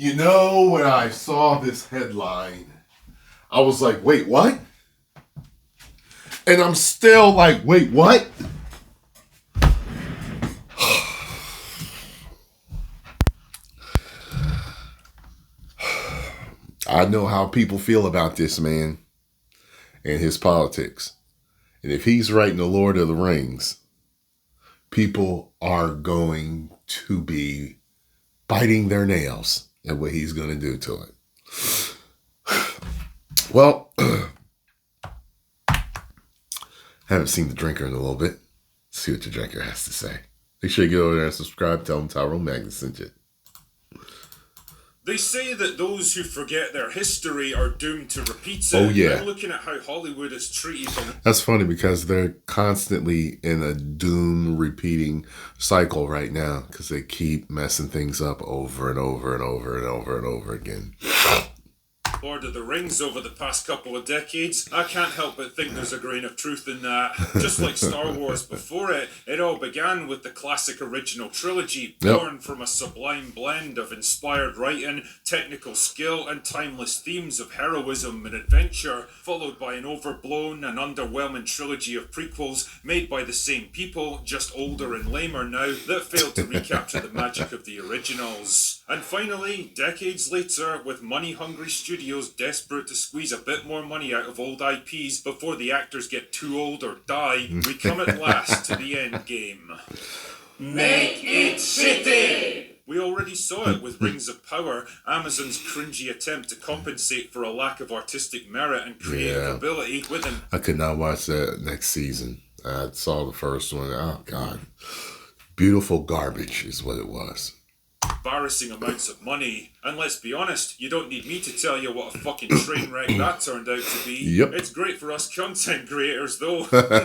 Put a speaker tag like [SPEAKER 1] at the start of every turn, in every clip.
[SPEAKER 1] You know, when I saw this headline, I was like, wait, what? And I'm still like, wait, what? I know how people feel about this man and his politics. And if he's writing The Lord of the Rings, people are going to be biting their nails at what he's going to do to it. Well, haven't seen the drinker in a little bit. Let's see what the drinker has to say. Make sure you get over there and subscribe. Tell him Tyrone Magnus sent you.
[SPEAKER 2] They say that those who forget their history are doomed to repeat it.
[SPEAKER 1] Oh, yeah.
[SPEAKER 2] I'm looking at how Hollywood has treated them.
[SPEAKER 1] That's funny because they're constantly in a doom repeating cycle right now because they keep messing things up over and over and over and over and over again.
[SPEAKER 2] Lord of the Rings over the past couple of decades, I can't help but think there's a grain of truth in that. Just like Star Wars before it, it all began with the classic original trilogy, born from a sublime blend of inspired writing, technical skill, and timeless themes of heroism and adventure, followed by an overblown and underwhelming trilogy of prequels made by the same people, just older and lamer now, that failed to recapture the magic of the originals. And finally, decades later, with money-hungry studios desperate to squeeze a bit more money out of old IPs before the actors get too old or die, we come at last to the end game.
[SPEAKER 3] Make it shitty!
[SPEAKER 2] We already saw it with Rings of Power, Amazon's cringy attempt to compensate for a lack of artistic merit and creative ability with an...
[SPEAKER 1] I could not watch that next season. I saw the first one. Oh, God. Beautiful garbage is what it was.
[SPEAKER 2] Embarrassing amounts of money. And let's be honest, you don't need me to tell you what a fucking train wreck that turned out to be.
[SPEAKER 1] Yep.
[SPEAKER 2] It's great for us content creators though. But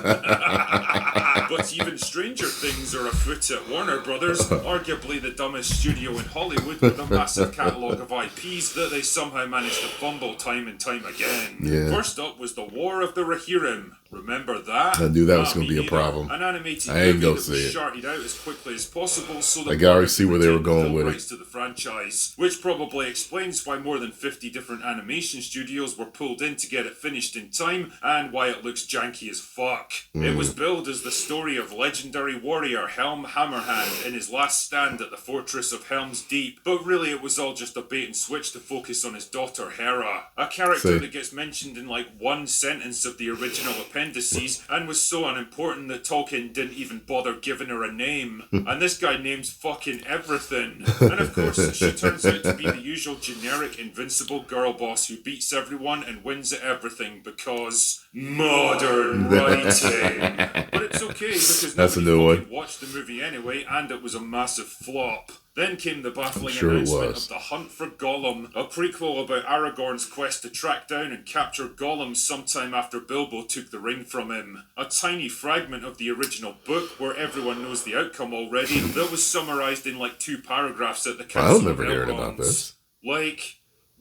[SPEAKER 2] even stranger things are afoot at Warner Brothers, arguably the dumbest studio in Hollywood with a massive catalogue of IPs that they somehow managed to fumble time and time again.
[SPEAKER 1] Yeah.
[SPEAKER 2] First up was the War of the Rohirrim. Remember that?
[SPEAKER 1] I knew that was going to be a problem.
[SPEAKER 2] An animated
[SPEAKER 1] I ain't
[SPEAKER 2] movie
[SPEAKER 1] gonna
[SPEAKER 2] that
[SPEAKER 1] see
[SPEAKER 2] was
[SPEAKER 1] it.
[SPEAKER 2] sharted out as quickly as possible so that
[SPEAKER 1] I can already see where they were going with
[SPEAKER 2] rights
[SPEAKER 1] it.
[SPEAKER 2] to the franchise, which probably explains why more than 50 different animation studios were pulled in to get it finished in time, and why it looks janky as fuck. It was billed as the story of legendary warrior Helm Hammerhand in his last stand at the fortress of Helm's Deep, but really it was all just a bait and switch to focus on his daughter Hera, a character that gets mentioned in like one sentence of the original appendices, and was so unimportant that Tolkien didn't even bother giving her a name. And this guy names fucking everything. And of course, she turns out to be the usual generic invincible girl boss who beats everyone and wins at everything because modern writing. But it's okay because nobody fucking watched the movie anyway, and it was a massive flop. Then came the baffling announcement of The Hunt for Gollum, a prequel about Aragorn's quest to track down and capture Gollum sometime after Bilbo took the ring from him. A tiny fragment of the original book where everyone knows the outcome already that was summarised in like 2 paragraphs at the Council
[SPEAKER 1] I've never
[SPEAKER 2] of
[SPEAKER 1] heard
[SPEAKER 2] Elrond.
[SPEAKER 1] about this.
[SPEAKER 2] Like...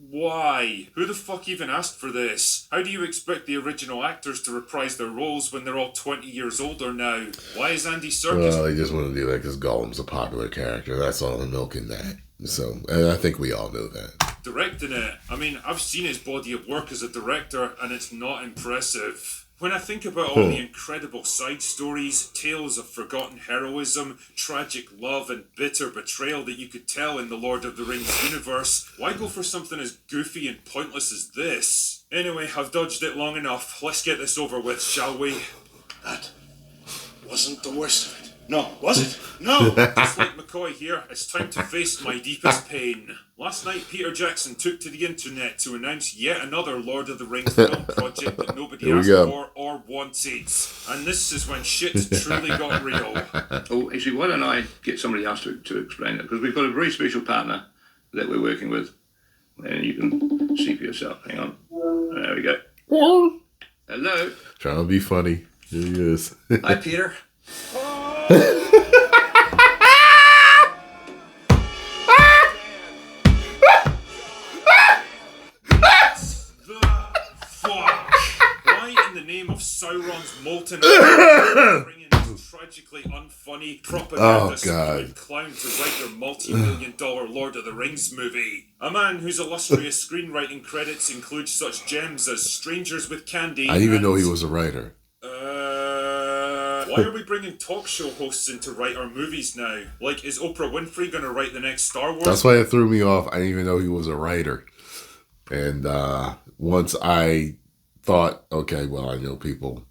[SPEAKER 2] why? Who the fuck even asked for this? How do you expect the original actors to reprise their roles when they're all 20 years older now? Why is Andy Serkis...
[SPEAKER 1] Well, they just want to do that because Gollum's a popular character. That's all the milk in that. So, and I think we all know that.
[SPEAKER 2] Directing it. I mean, I've seen his body of work as a director, and it's not impressive. When I think about all the incredible side stories, tales of forgotten heroism, tragic love and bitter betrayal that you could tell in the Lord of the Rings universe, why go for something as goofy and pointless as this? Anyway, I've dodged it long enough. Let's get this over with, shall we?
[SPEAKER 3] That wasn't the worst of it. No, was it?
[SPEAKER 2] No! Just like McCoy here, it's time to face my deepest pain. Last night, Peter Jackson took to the internet to announce yet another Lord of the Rings film project that nobody asked for or wanted. And this is when shit truly got real.
[SPEAKER 4] Oh, actually, why don't I get somebody else to explain it? Because we've got a very special partner that we're working with. And you can see for yourself. Hang on. There we go. Hello.
[SPEAKER 1] Trying to be funny. Here he is.
[SPEAKER 3] Hi, Peter.
[SPEAKER 2] Why in the name of Sauron's molten bringing this tragically unfunny funny,
[SPEAKER 1] Oh,
[SPEAKER 2] propaganda-spewing clown to write your multi-million-dollar Lord of the Rings movie. A man whose illustrious screenwriting credits include such gems as Strangers with Candy.
[SPEAKER 1] I didn't even know he was a writer.
[SPEAKER 2] Why are we bringing talk show hosts in to write our movies now? Like, is Oprah Winfrey going to write the next Star Wars?
[SPEAKER 1] That's why it threw me off. I didn't even know he was a writer. And once I thought, okay, well, I know people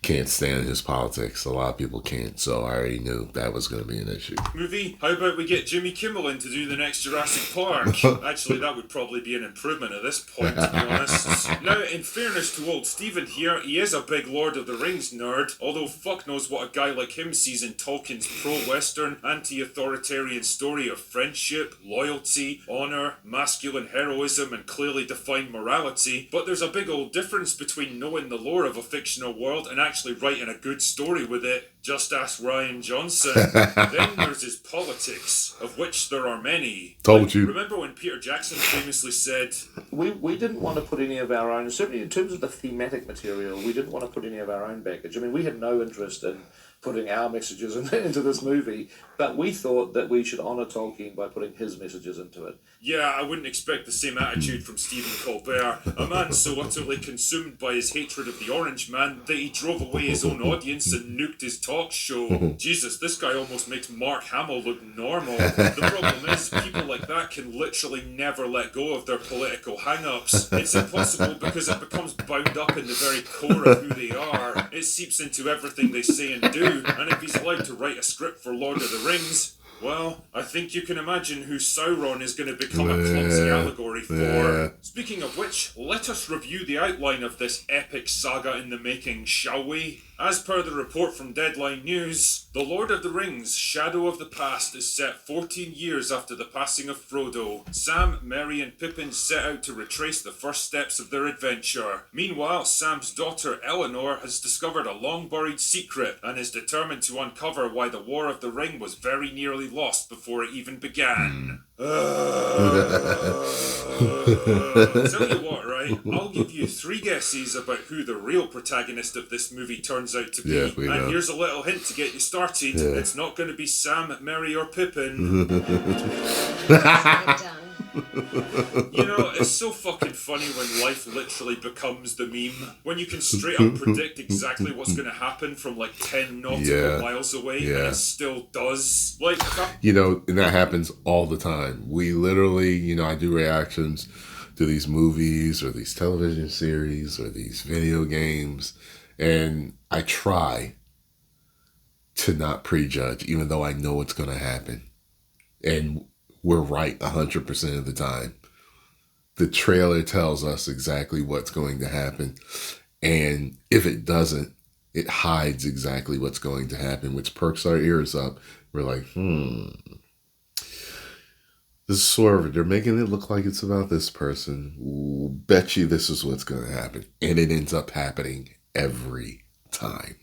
[SPEAKER 1] can't stand his politics. A lot of people can't. So I already knew that was going to be an issue.
[SPEAKER 2] Movie? How about we get Jimmy Kimmel in to do the next Jurassic Park? Actually, that would probably be an improvement at this point, to be honest. Now, in fairness to old Stephen here, he is a big Lord of the Rings nerd, although fuck knows what a guy like him sees in Tolkien's pro-Western, anti-authoritarian story of friendship, loyalty, honour, masculine heroism, and clearly defined morality. But there's a big old difference between knowing the lore of a fictional world and actually writing a good story with it. Just ask Ryan Johnson. Then there's his politics, of which there are many.
[SPEAKER 1] Told you.
[SPEAKER 2] Remember when Peter Jackson famously said,
[SPEAKER 5] We didn't want to put any of our own, certainly in terms of the thematic material, we didn't want to put any of our own baggage. I mean, we had no interest in putting our messages into this movie, but we thought that we should honour Tolkien by putting his messages into it.
[SPEAKER 2] yeah, I wouldn't expect the same attitude from Stephen Colbert, a man so utterly consumed by his hatred of the Orange Man that he drove away his own audience and nuked his talk show. Jesus, this guy almost makes Mark Hamill look normal. The problem is, people like that can literally never let go of their political hang-ups. It's impossible because it becomes bound up in the very core of who they are. It seeps into everything they say and do, and if he's allowed to write a script for Lord of the Rings, well, I think you can imagine who Sauron is going to become a clumsy allegory for.
[SPEAKER 1] Yeah.
[SPEAKER 2] Speaking of which, let us review the outline of this epic saga in the making, shall we? As per the report from Deadline News, The Lord of the Rings, Shadow of the Past is set 14 years after the passing of Frodo. Sam, Merry and Pippin set out to retrace the first steps of their adventure. Meanwhile, Sam's daughter Eleanor has discovered a long-buried secret and is determined to uncover why the War of the Ring was very nearly lost before it even began. Tell you what, right? I'll give you 3 guesses about who the real protagonist of this movie turns out to be.
[SPEAKER 1] Yeah, we know.
[SPEAKER 2] And here's a little hint to get you started.
[SPEAKER 1] Yeah.
[SPEAKER 2] It's not going to be Sam, Merry or Pippin. You know, it's so fucking funny when life literally becomes the meme. When you can straight up predict exactly what's going to happen from like 10 nautical miles away, and it still does. Like,
[SPEAKER 1] You know, and that happens all the time. We literally, you know, I do reactions to these movies or these television series or these video games, and I try to not prejudge, even though I know what's going to happen. And we're right 100% of the time. The trailer tells us exactly what's going to happen. And if it doesn't, it hides exactly what's going to happen, which perks our ears up. We're like, this is sort of, they're making it look like it's about this person. Ooh, bet you this is what's going to happen. And it ends up happening every time.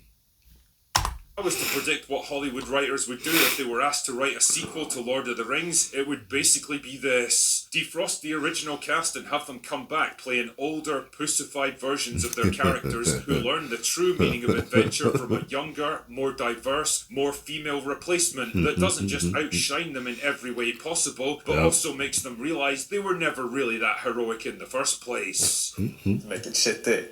[SPEAKER 2] If I was to predict what Hollywood writers would do if they were asked to write a sequel to Lord of the Rings, it would basically be this. Defrost the original cast and have them come back playing older, pussified versions of their characters who learn the true meaning of adventure from a younger, more diverse, more female replacement that doesn't just outshine them in every way possible, but also makes them realise they were never really that heroic in the first place.
[SPEAKER 3] Making shit there.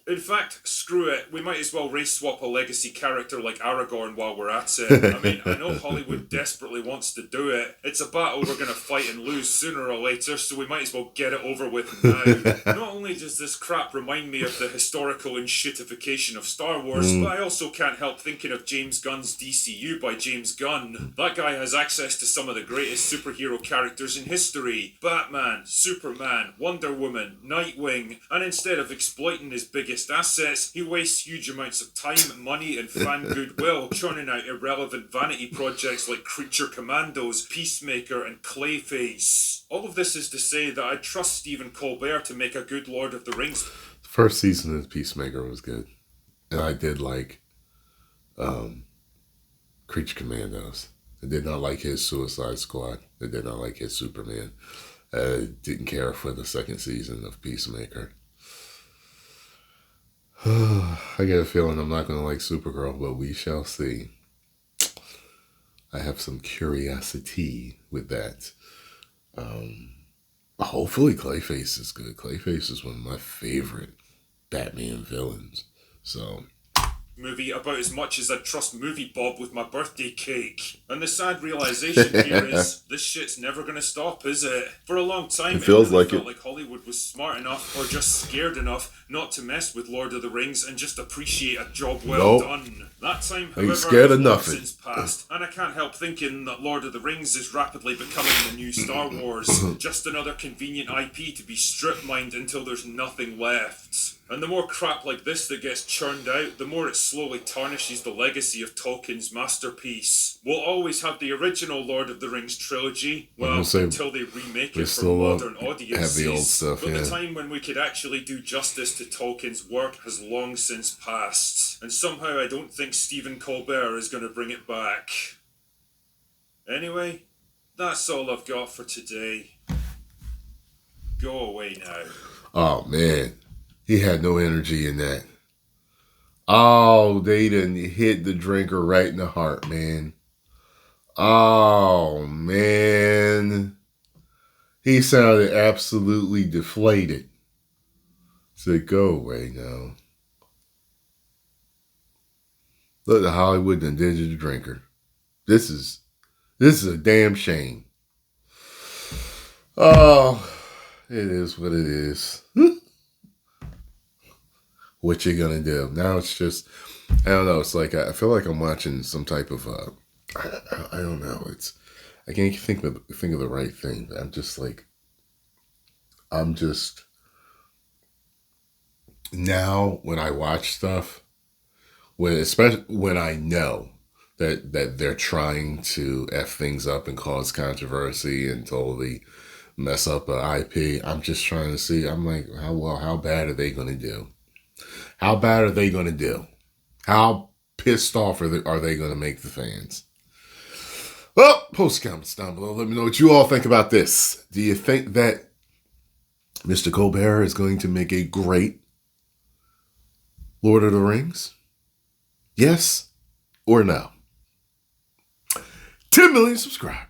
[SPEAKER 2] In fact, screw it. We might as well race swap a legacy character like Aragorn while we're at it. I mean, I know Hollywood desperately wants to do it. It's a battle we're going to fight and lose sooner or later, so we might as well get it over with now. Not only does this crap remind me of the historical enshittification of Star Wars, but I also can't help thinking of James Gunn's DCU by James Gunn. That guy has access to some of the greatest superhero characters in history. Batman, Superman, Wonder Woman, Nightwing, and instead of exploiting his biggest assets, he wastes huge amounts of time, money, and fan goodwill churning out irrelevant vanity projects like Creature Commandos, Peacemaker, and Clayface. All of this is to say that I trust Stephen Colbert to make a good Lord of the Rings.
[SPEAKER 1] The first season of Peacemaker was good. And I did like Creature Commandos. I did not like his Suicide Squad. I did not like his Superman. Didn't care for the second season of Peacemaker. I get a feeling I'm not going to like Supergirl, but we shall see. I have some curiosity with that. Hopefully Clayface is good. Clayface is one of my favorite Batman villains. So
[SPEAKER 2] movie about as much as I'd trust Movie Bob with my birthday cake. And the sad realization here is, this shit's never gonna stop, is it? For a long time,
[SPEAKER 1] It feels
[SPEAKER 2] really
[SPEAKER 1] like
[SPEAKER 2] felt
[SPEAKER 1] it.
[SPEAKER 2] like Hollywood was smart enough, or just scared enough, not to mess with Lord of the Rings and just appreciate a job well
[SPEAKER 1] Nope.
[SPEAKER 2] done. That time,
[SPEAKER 1] Ain't
[SPEAKER 2] however,
[SPEAKER 1] scared
[SPEAKER 2] has
[SPEAKER 1] of
[SPEAKER 2] long
[SPEAKER 1] nothing.
[SPEAKER 2] since passed, and I can't help thinking that Lord of the Rings is rapidly becoming the new Star Wars, just another convenient IP to be strip-mined until there's nothing left. And the more crap like this that gets churned out, the more it slowly tarnishes the legacy of Tolkien's masterpiece. We'll always have the original Lord of the Rings trilogy, well, until they remake it for modern audiences.
[SPEAKER 1] Have the old stuff,
[SPEAKER 2] but
[SPEAKER 1] yeah.
[SPEAKER 2] the time when we could actually do justice to Tolkien's work has long since passed. And somehow I don't think Stephen Colbert is going to bring it back. Anyway, that's all I've got for today. Go away now.
[SPEAKER 1] Oh man, he had no energy in that. Oh, they done hit the drinker right in the heart, man. Oh man, he sounded absolutely deflated. Said, "Go away now." Look, the Hollywood done did you the drinker. This is a damn shame. Oh, it is what it is. What you gonna do? Now it's just, I don't know. It's like I feel like I'm watching some type of I don't know. I can't think of the right thing. But I'm just now when I watch stuff, especially when I know that they're trying to F things up and cause controversy and totally mess up an IP. I'm just trying to see. I'm like, how bad are they going to do? How bad are they going to do? How pissed off are they going to make the fans? Well, post comments down below. Let me know what you all think about this. Do you think that Mr. Colbert is going to make a great Lord of the Rings? Yes or no? 10 million subscribers.